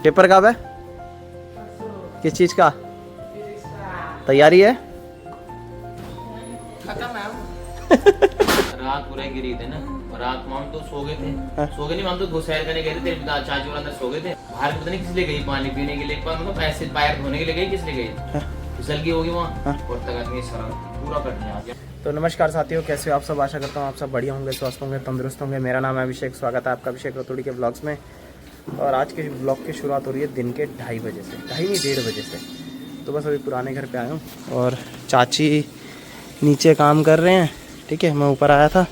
Paper कब है? किस चीज का तैयारी है? खत्म है। रात पूरा गिरी थे ना, रात में हम तो सो गए थे। सो गए नहीं, हम तो दोपहर करने गए थे, तेरे चाची और अंदर सो गए थे। बाहर पता नहीं किस लिए गई, पानी पीने के लिए, मतलब ऐसे पैर धोने के लिए गई, किस लिए गई, फिसल गई होगी वहाँ और तक आदमी सारा पूरा कट गया। तो नमस्कार साथियों, कैसे हो आप सब? आशा करता हूँ आप सब बढ़िया होंगे, स्वस्थ होंगे, तंदुरुस्त होंगे। मेरा नाम है अभिषेक, स्वागत है आपका अभिषेक रतोड़ी के ब्लॉग्स में। और आज के ब्लॉग की शुरुआत हो रही है दिन के 2:30 बजे से, 1:30 बजे से। तो बस अभी पुराने घर पे आया हूँ और चाची नीचे काम कर रहे हैं। ठीक है, मैं ऊपर आया था,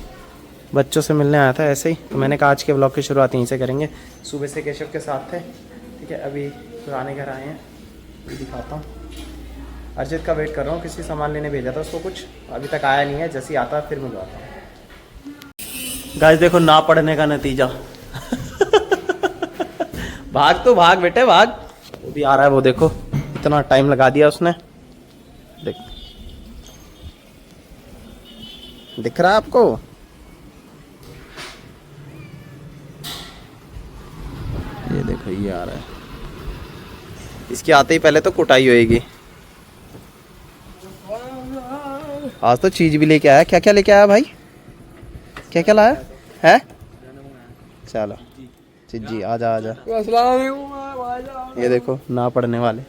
बच्चों से मिलने आया था ऐसे ही। तो मैंने कहा आज के ब्लॉग की शुरुआत यहीं से करेंगे। सुबह से केशव के साथ थे। ठीक है, अभी पुराने घर आए हैं, दिखाता हूँ। अर्जित का वेट कर रहा हूँ, किसी सामान लेने भेजा था उसको, कुछ अभी तक आया नहीं है। जैसे ही आता है फिर मिलवाता हूँ। गाइस देखो ना पढ़ने का नतीजा। भाग तो भाग बेटे भाग। वो भी आ रहा है, वो देखो इतना टाइम लगा दिया उसने। देख दिख रहा है आपको? ये देखो ये आ रहा है। इसके आते ही पहले तो कुटाई होएगी। आज तो चीज भी लेके आया। क्या क्या लेके आया भाई? क्या क्या लाया है? चलो चिज्जी आजा आजा। ये देखो ना पढ़ने वाले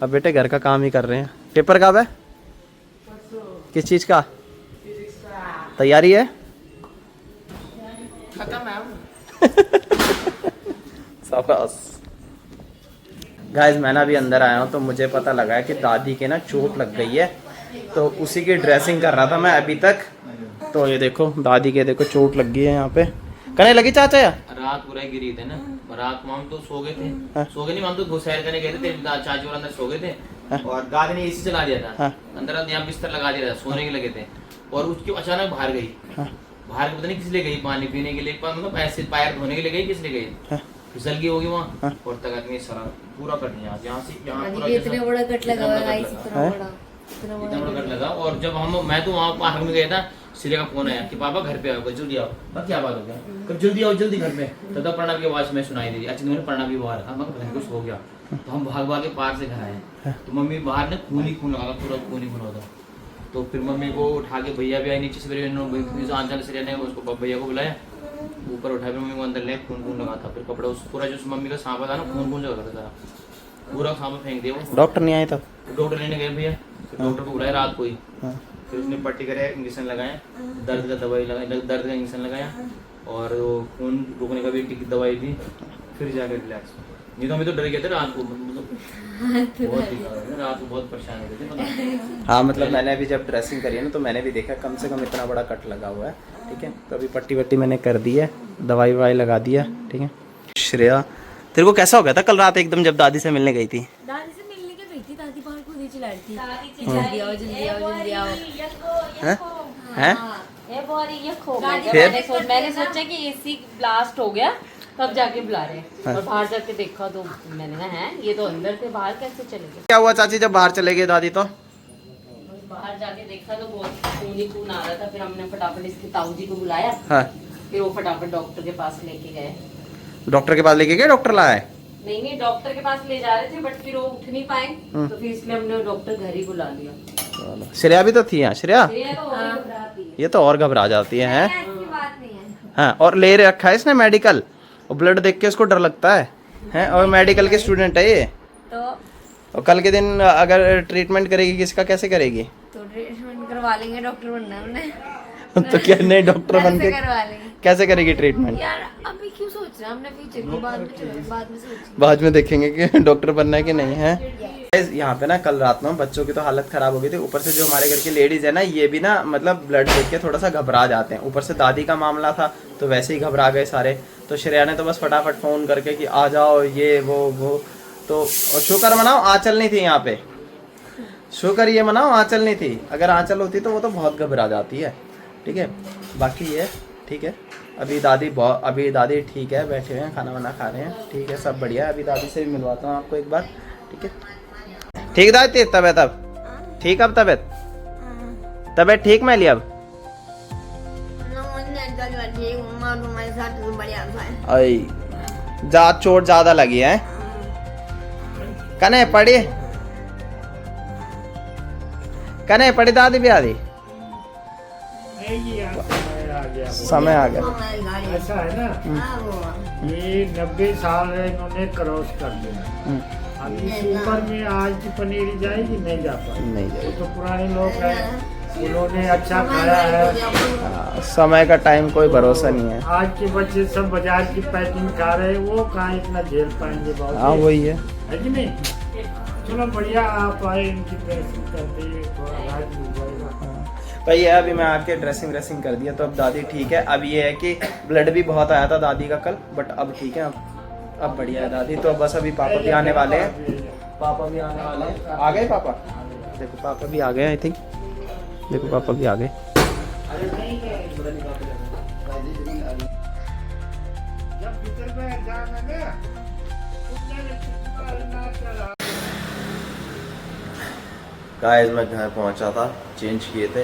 अब बेटे घर का काम ही कर रहे हैं। पेपर कब है? किस चीज का तैयारी है? खत्म है। शाबाश। गाइस मैं ना अभी अंदर आया हूँ तो मुझे पता लगा है कि दादी के ना चोट लग गई है, तो उसी की ड्रेसिंग कर रहा था मैं अभी तक। तो ये देखो दादी के देखो चोट लग गई है यहाँ पे। कहने लगी चाचा या? रात पूरा गिरी थे ना, रात में हम तो सो गए थे। सो गए नहीं, हम तो दोपहर करने गए थे, तेरे चाची और अंदर सो गए थे। और दादी ने एसी चला दिया था, अंदर यहाँ बिस्तर लगा दिया था, सोने के लगे थे। और उसकी अचानक बाहर गई। बाहर पता नहीं किस लिए गई, पानी पीने के लिए, मतलब ऐसे पैर धोने के लिए गई, किस लिए गई, फिसल गई होगी वहाँ और तक आदमी सारा पूरा कट गया। यहाँ से यहाँ पूरा इतना बड़ा कट लगा हुआ है, इतना बड़ा कट लगा। और जब मैं तो वहाँ पार्क में गया था, सिले का फोन आया कि पापा घर पे आओ, जल्दी आओ। मैं क्या बात हो गया? कब जल्दी आओ, जल्दी घर पे। तब प्रणव की आवाज में सुनाई दे रही। अच्छा मैंने प्रणव भी बाहर रखा, मैं कुछ हो गया। तो हम भाग भाग के पार से घर आए, तो मम्मी बाहर ने खून ही खून लगा, पूरा खून ही खून होता। तो फिर मम्मी को उठा के भैया भी आए नीचे से, आंचल से ने उसको भैया को बुलाया, ऊपर उठा के मम्मी को अंदर ले, खून खून लगा था। फिर कपड़ा उस पूरा जो मम्मी का सांपा था ना, खून खून लगा था, पूरा सांपा फेंक दिया। डॉक्टर नहीं आए तब? डॉक्टर लेने गए भैया, डॉक्टर को बुलाया रात को ही। फिर उसने पट्टी करे, इंजेक्शन लगाया, दर्द का दवाई लगाया, दर्द का इंजेक्शन लगाया और वो खून रुकने का भी दवाई दी, फिर जाकर रिलैक्स। नहीं तो हमें तो डर गए थे रात को, रात को बहुत परेशान हो गए थे। हाँ मतलब मैंने अभी जब ड्रेसिंग करी है ना, तो मैंने भी देखा कम से कम इतना बड़ा कट लगा हुआ है। ठीक है, तो अभी पट्टी वट्टी मैंने कर दी है, दवाई ववाई लगा दी है। ठीक है। श्रेया तेरे को कैसा हो गया था कल रात एकदम जब दादी से मिलने गई थी? दादी से मिलने के गई थी, दादी बाहर खुद ही चिल्ला रही थी, जल्दी आओ जल्दी आओ जल्दी आओ। हैं? फिर मैंने सोचा कि एसी ब्लास्ट हो गया, तब जाके बुला रहे हैं। और बाहर जाके देखा तो मैंने कहा है ये तो अंदर थे, बाहर कैसे चले गए? क्या हुआ चाची जब बाहर चले गए दादी? तो बाहर जाके देखा तो बहुत खून ही खून आ रहा था। फिर हमने फटाफट इसके ताऊ जी को बुलाया। हाँ। फिर वो फटाफट डॉक्टर के पास लेके गए। डॉक्टर के पास लेके गए? डॉक्टर लाया है? नहीं डॉक्टर के पास ले जा रहे थे, बट फिर वो उठ नहीं पाए, तो फिर इसलिए हमने डॉक्टर घर ही बुला लिया। श्रेया भी तो थी यहाँ? श्रेया हाँ। ये तो और घबरा जाती है, हैं? ऐसी बात नहीं है। हाँ, और ले रखा है इसने मेडिकल, और ब्लड देख के उसको डर लगता है, हैं? और मेडिकल के स्टूडेंट है ये। तो और कल के दिन अगर ट्रीटमेंट करेगी किसका, कैसे करेगी? तो ट्रीटमेंट करवा लेंगे, डॉक्टर बनना है हमने। तो क्या नहीं डॉक्टर बन के करवा लेंगे। कैसे करेगी ट्रीटमेंट? यार अभी क्यों सोच रहे हैं, हमने फ्यूचर की बाद में सोचेंगे। बाद में देखेंगे कि डॉक्टर बनना है कि नहीं है। यहाँ पे ना कल रात में बच्चों की तो हालत खराब हो गई थी। ऊपर से जो हमारे घर की लेडीज है ना, ये भी ना मतलब ब्लड देख के थोड़ा सा घबरा जाते हैं। ऊपर से दादी का मामला था तो वैसे ही घबरा गए सारे। तो श्रेया ने तो बस फटाफट फोन करके कि आ जाओ ये वो। तो और शुक्र मनाओ आंचल नहीं थी यहाँ पे, शुक्र ये मनाओ आंचल नहीं थी। अगर आंचल होती तो वो तो बहुत घबरा जाती है। ठीक है, बाकी ये ठीक है। अभी दादी ठीक है, बैठे हुए हैं, खाना वाना खा रहे हैं। ठीक है, सब बढ़िया है। अभी दादी से भी मिलवाता हूँ आपको एक बार। ठीक है, ठीक दादी तबियत अब ठीक? अब तबियत ठीक मैं लिया अब? जा चोट ज्यादा लगी है? कने पड़ी दादी भी आदि समय आ गया। ऐसा है ना, ये 90 साल है, इन्होंने क्रॉस कर दिया। अब इस ऊपर में आज की पनीरी जाएगी, नहीं जा पाएगी। नहीं ये तो पुराने लोग हैं, उन्होंने अच्छा खाया है। समय का टाइम कोई भरोसा नहीं है। आज के बच्चे सब बाजार की पैकिंग खा रहे हैं, वो कहाँ इतना झेल पाएंगे। बहुत हाँ वही है। कि नहीं। चलो बढ़िया, आप आए, इनकी ड्रेसिंग कर दी, थोड़ा राहत मिल जाएगा। भाई ये अभी मैं आके ड्रेसिंग कर दिया, तो अब दादी ठीक है। अब ये है कि ब्लड भी बहुत आया था दादी का कल, बट अब ठीक है, अब बढ़िया है दादी। तो बस अभी पापा भी आने वाले हैं, पापा भी आने वाले हैं। आ गए पापा? देखो पापा भी आ गए, आई थिंक। देखो पापा भी आ गए। गाइस मैं घर पहुंचा था, चेंज किए थे।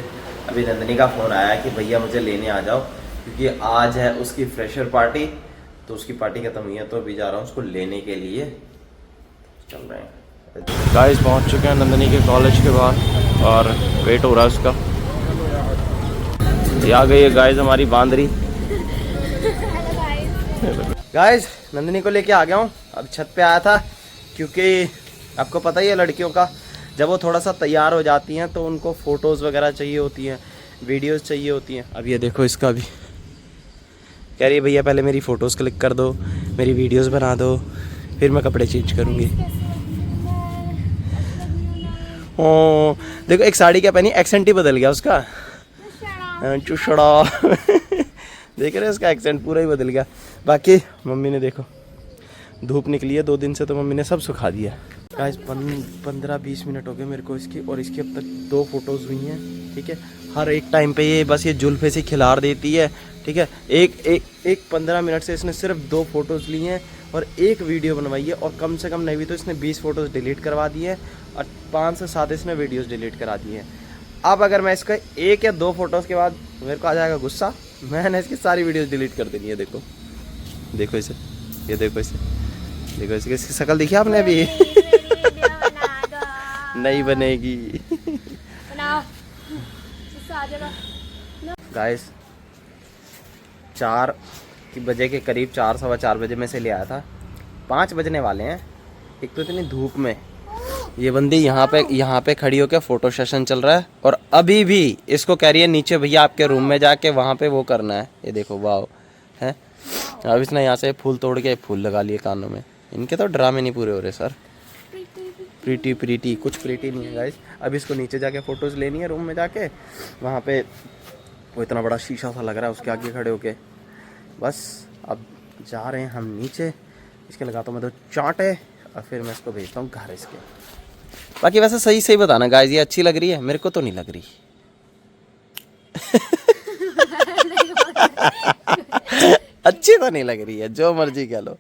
अभी नंदनी का फ़ोन आया कि भैया मुझे लेने आ जाओ, क्योंकि आज है उसकी फ्रेशर पार्टी। तो उसकी पार्टी खत्म हुई है, तो अभी जा रहा हूँ उसको लेने के लिए। चल रहे हैं। गाइस पहुंच चुके हैं नंदनी के कॉलेज के बाद, और वेट हो रहा है उसका। ये आ गई है गाइस हमारी बांदरी। गाइस नंदनी को लेके आ गया हूँ। अब छत पे आया था, क्योंकि आपको पता ही है लड़कियों का, जब वो थोड़ा सा तैयार हो जाती हैं तो उनको फ़ोटोज़ वगैरह चाहिए होती हैं, वीडियोस चाहिए होती हैं। अब ये देखो इसका भी कह रही है भैया पहले मेरी फ़ोटोज़ क्लिक कर दो, मेरी वीडियोस बना दो, फिर मैं कपड़े चेंज करूँगी। ओ देखो एक साड़ी क्या पहनी, एक्सेंट ही बदल गया उसका, चुशड़ा। देख रहे हैं उसका एक्सेंट पूरा ही बदल गया। बाकी मम्मी ने देखो धूप निकली है 2 दिन से, तो मम्मी ने सब सुखा दिया। गाइस 15-20 मिनट हो गए मेरे को इसकी, और इसकी अब तक 2 फोटोज़ हुई हैं। ठीक है, हर एक टाइम पे ये बस ये जुल्फे से खिलार देती है। ठीक है, एक 15 मिनट से इसने सिर्फ 2 फोटोज़ ली हैं और 1 वीडियो बनवाई है, और कम से कम नहीं भी तो इसने 20 फोटोज़ डिलीट करवा दी है, और 5 से 7 इसने वीडियोज़ डिलीट करा दी हैं। अब अगर मैं इसका 1 या 2 फोटोज़ के बाद मेरे को आ जाएगा गुस्सा, मैंने इसकी सारी वीडियोज़ डिलीट कर देनी है। देखो देखो इसे, ये देखो इसे, देखो इसकी शक्ल देखी आपने अभी। नहीं बनेगी। गाइस 4 बजे के करीब, 4 सवा 4 बजे में से ले आया था, 5 बजने वाले हैं। एक तो इतनी धूप में ये बंदी यहाँ पे खड़ी होकर फ़ोटो सेशन चल रहा है, और अभी भी इसको कह रही है नीचे भैया आपके रूम में जाके वहाँ पे वो करना है। ये देखो वाह है। अब इसने यहाँ से फूल तोड़ के फूल लगा लिए कानों में। इनके तो ड्रामे नहीं पूरे हो रहे सर। प्रीटी कुछ प्रीटी नहीं है गाइस। अब इसको नीचे जाके फ़ोटोज़ लेनी है रूम में जाके, वहाँ पे वो इतना बड़ा शीशा सा लग रहा है उसके आगे खड़े होके। बस अब जा रहे हैं हम नीचे, इसके लगाता हूँ मैं तो चांटे, और फिर मैं इसको भेजता हूँ घर इसके। बाकी वैसे सही बताना गाइस, ये अच्छी लग रही है? मेरे को तो नहीं लग रही। अच्छी तो नहीं लग रही है, जो मर्जी कह लो।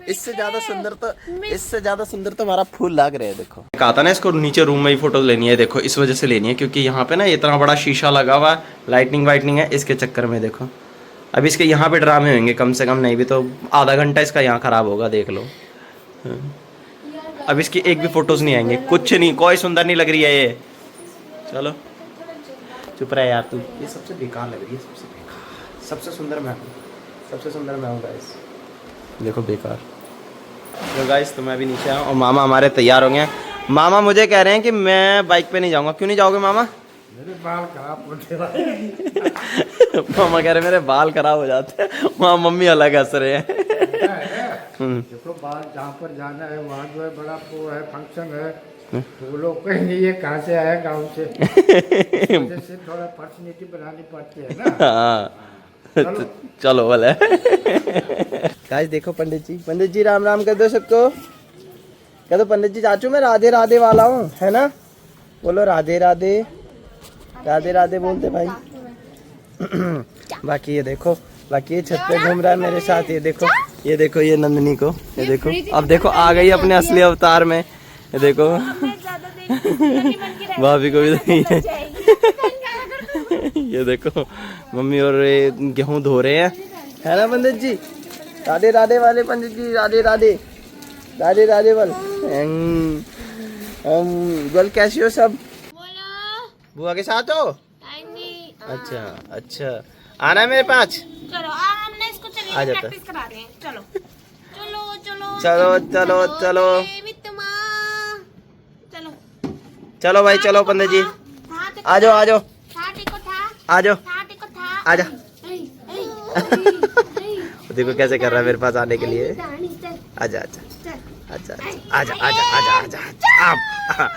इससे ज्यादा सुंदर तो हमारा फूल लग रहे हैं। देखो कहा था ना इसको नीचे रूम में ही फोटो लेनी है, देखो इस वजह से लेनी है क्योंकि यहाँ पे ना इतना बड़ा शीशा लगा हुआ है, लाइटनिंग है, इसके चक्कर में देखो अब इसके यहाँ पे ड्रामे होंगे, कम से कम नहीं भी तो आधा घंटा इसका यहाँ खराब होगा, देख लो। अब इसकी एक भी फोटोज नहीं आएंगे, कुछ नहीं, कोई सुंदर नहीं लग रही है ये। चलो चुप रहे यार तू, ये सबसे बेकार लग रही है, सबसे बेकार। सबसे सुंदर मैं हूँ गाइस, देखो बेकार। तो गाइस तो मैं भी नीचे आया और मामा हमारे तैयार हो गए हैं। मामा मुझे कह रहे हैं कि मैं बाइक पे नहीं जाऊँगा। क्यों नहीं जाओगे मामा? मेरे बाल खराब होते हैं। मामा कह रहे मेरे बाल खराब हो जाते हैं, वहाँ मम्मी अलग हंस रहे हैं। देखो बाल जहाँ पर जाना है वहाँ जो है बड़ा वो है फंक्शन है, तो वो लोग कहेंगे ये कहाँ से आया गाँव से, जैसे थोड़ा पर्सनैलिटी बनानी पड़ती है ना। चलो भले। गाइस देखो पंडित जी राम राम कर दो सबको, कह दो पंडित जी चाचू मैं राधे राधे वाला हूँ, है ना? बोलो राधे राधे, राधे राधे बोलते भाई। बाकी ये देखो, बाकी ये छत पे घूम रहा है मेरे साथ। ये देखो ये नंदनी को, ये देखो अब देखो आ गई अपने असली अवतार में। ये देखो भाभी को भी है। ये देखो मम्मी और गेहूं धो रहे हैं, है ना पंडित जी? राधे राधे वाले पंडित जी, राधे राधे, राधे राधे वाले। बोल कैसी हो सब? बोलो बुआ के साथ हो? टाइम नहीं। अच्छा अच्छा, आना है मेरे पास? चलो हमने इसको आ चलिए जाता है। प्रैक्टिस करा रहे हैं। चलो चलो चलो चलो चलो चलो वित्त माँ। चलो चलो भाई, चलो पंडित जी, आ जाओ आ जाओ आ जाओ, आ जा। देखो कैसे कर रहा है मेरे पास आने के लिए। आजा आजा आजा आजा आजा आजा आजा आजा।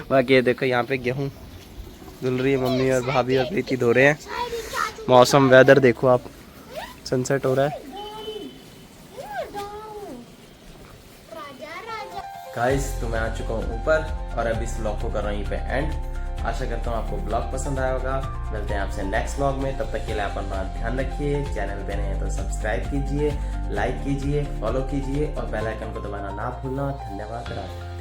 बाकी ये देखो यहाँ पे गेहूँ धुल रही है, मम्मी और भाभी और प्रीति धो रहे हैं। मौसम वेदर देखो आप, सनसेट हो रहा है। गाइस तो मैं आ चुका हूँ ऊपर और अभी इस ब्लॉग को कर रहा हूँ यहीं पे एंड। आशा करता हूँ आपको ब्लॉग पसंद आया होगा। मिलते हैं आपसे नेक्स्ट ब्लॉग में, तब तक के लिए अपना ध्यान रखिए। चैनल पे नए हैं तो सब्सक्राइब कीजिए, लाइक कीजिए, फॉलो कीजिए और बेल आइकन को दबाना ना भूलना। धन्यवाद। राधे।